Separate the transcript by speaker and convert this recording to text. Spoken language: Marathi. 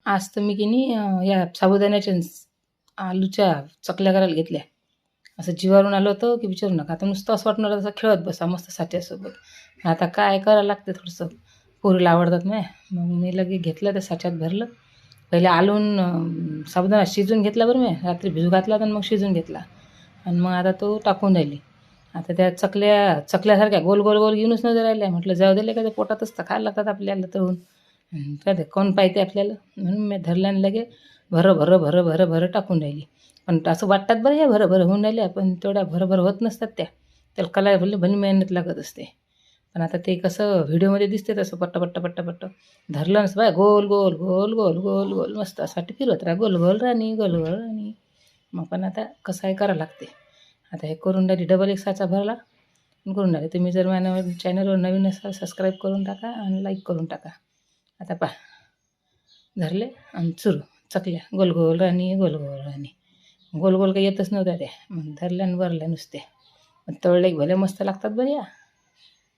Speaker 1: आज तर मी की नाही या साबुदाण्याच्या आलूच्या चकल्या करायला घेतल्या. असं जीवावरून आलं होतं की विचारू नका. आता नुसतं असं वाटणार तसं खेळत बसा मस्त साच्यासोबत. आता काय करायला लागते थोडंसं. पोरीला आवडतात मग मी लगे घेतलं त्या साच्यात भरलं. पहिले साबुदाणा शिजून घेतला बरं मी रात्री भिजू घातला तर मग शिजून घेतला आणि मग आता तो टाकून राहिली. आता त्या चकल्यासारख्या गोल गोल गोल घेऊनच नव्हत्या राहिल्या. म्हटलं जाऊ दिले का ते पोटातच तर खायला लागतात आपल्याला तळून. काय ते कोण पाहिजे आपल्याला म्हणून मी धरल्यानं लगे भरं टाकून राहिली. पण असं वाटतात बरं हे भरं होऊन राहिल्या पण तेवढ्या भरं होत नसतात त्या. त्याला करायला भली मेहनत लागत असते. पण आता ते कसं व्हिडिओमध्ये दिसते तसं पट्ट धरलं नसतं बाय गोल गोल गोल गोल गोल गोल मस्त असाठी फिरवत राहा गोल गोल राणी गोल गोल राणी. मग पण आता कसं आहे करावं लागते. आता हे करून राहिली डबल एक साचा भरला करून राहिले. तुम्ही जर माझ्या चॅनलवर नवीन असाल सबस्क्राईब करून टाका आणि लाईक करून टाका. आता धरले आणि सुरू चकल्या गोल गोल राणी गोल गोल राणी. गोल गोल काही येतच नव्हत्या त्या मग धरल्या आणि वरल्या नुसते. तळले भले मस्त लागतात बरं या.